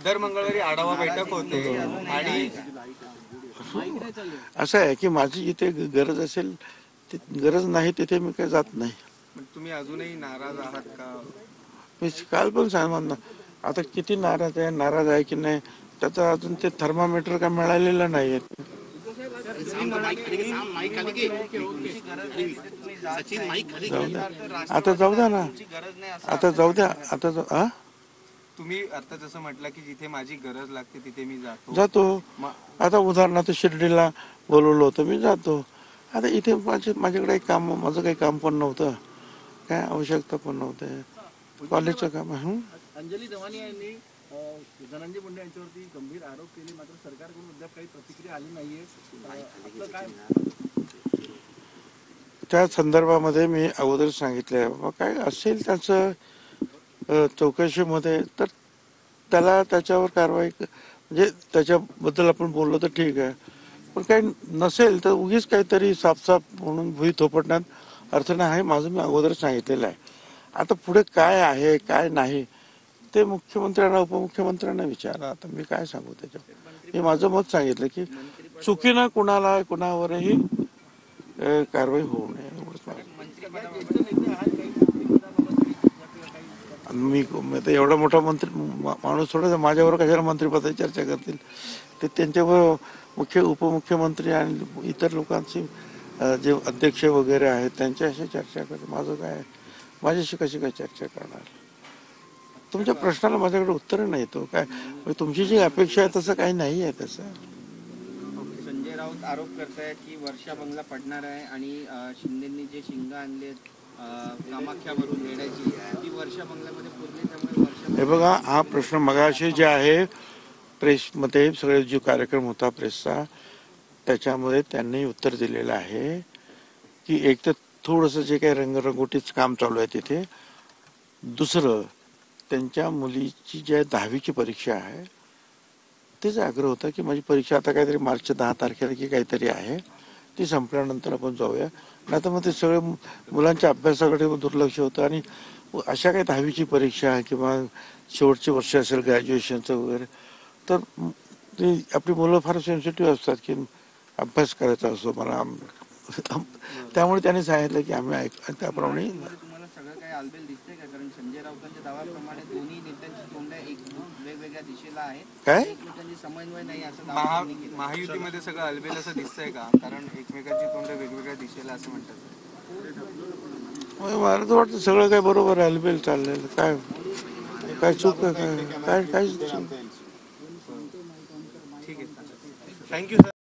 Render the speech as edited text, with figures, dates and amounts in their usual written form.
दर मंगळवारी आढावा बैठक होते आणि असं आहे की माझी जिथे गरज असेल गरज नाही तिथे मी काही जात नाही. तुम्ही अजूनही नाराज आहात का? मी काल पण सांगितलं आता किती नाराज आहे की नाही त्याचा अजून ते थर्मामीटर काय मिळालेलं नाही. आता जाऊ द्या ना, आता जाऊ द्या, आता तुम्ही आता जसं म्हटलं की जिथे माझी गरज लागते तिथे मी जातो. आता उदाहरणार्थ शिर्डीला बोलवलं होतं, मी जातो. आता इथे माझ्याकडे माझं काही काम पण नव्हतं, काय आवश्यकता पण नव्हते, कॉलेजचं काम आहे. अंजली दवानी यांनी धनंजय मुंडे यांच्यावरती गंभीर आरोप केले, मात्र सरकारकडून अद्याप काही प्रतिक्रिया आली नाहीये. आपलं काय? त्या संदर्भामध्ये मी अगोदर सांगितलंय, बाबा काय असेल त्याचं चौकशीमध्ये तर त्याला त्याच्यावर कारवाई म्हणजे त्याच्याबद्दल आपण बोललो तर ठीक आहे, पण काही नसेल तर उगीच काहीतरी साफ म्हणून भुई थोपटण्यात अर्थ नाही. माझं मी अगोदर सांगितलेलं आहे. आता पुढे काय आहे काय नाही ते मुख्यमंत्र्यांना उपमुख्यमंत्र्यांना विचारा. आता मी काय सांगू त्याच्यावर. मी माझं मत सांगितलं की चुकीनं कुणावरही कारवाई होऊ नये एवढंच. मी एवढा मोठा मंत्री माणूस थोडा माझ्यावर कशाला मंत्रिपदाची चर्चा करतील. ते त्यांच्यावर मुख्य उपमुख्यमंत्री आणि इतर लोकांची जे अध्यक्ष वगैरे आहेत त्यांच्याशी चर्चा करते. माझं काय माझ्याशी कशी काय चर्चा करणार. तुमच्या प्रश्नाला माझ्याकडे उत्तर नाही. तो काय तुमची जी अपेक्षा आहे तसं काही नाही आहे. तसं संजय राऊत आरोप करतायत की वर्षा बंगला पडणार आहे आणि शिंदेंनी जे शिंग आणले कामाख्यावरून येण्याची ती वर्षा बंगल्यामध्ये पुरली. त्यामुळे हे बघा, हा प्रश्न मगाशी जे आहे प्रेसमध्ये सगळे जो कार्यक्रम होता प्रेसचा त्याच्यामध्ये त्यांनी उत्तर दिलेलं आहे की एक तर थोडंसं जे काही रंगरंगोटीच काम चालू आहे तिथे, दुसरं त्यांच्या मुलीची जी 10वीची परीक्षा आहे तेच आग्रह होता की माझी परीक्षा आता काहीतरी मार्च 10 तारखेला की काहीतरी आहे, ती संपल्यानंतर आपण जाऊया. नाही तर मग ते सगळे मुलांच्या अभ्यासाकडे दुर्लक्ष होतं आणि अशा काही 10वीची परीक्षा किंवा शेवटचे वर्ष असेल ग्रॅज्युएशनचं वगैरे तर ते आपली मुलं फार सेन्सिटिव्ह असतात की अभ्यास करायचा असतो मला. त्यामुळे त्यांनी सांगितलं की आम्ही त्याप्रमाणे तुम्हाला सगळं काही आलबेल दिसतंय का? कारण संजय राऊतांच्या दाव्याप्रमाणे दोन्ही नेत्यांची तोंड एक वेगवेगळ्या दिशेला आहेत, काय एकमेकांची समन्वय नाही असं महायुतीमध्ये सगळं अलबेल असं दिसतंय का? कारण एकमेकांची तोंड वेगवेगळ्या दिशेला असं म्हणतात. मला तर वाटतं सगळं काय बरोबर आहे. अलबेल चाललेलं काय काय चूक काय काय काय ठीक आहे, थँक्यू सर.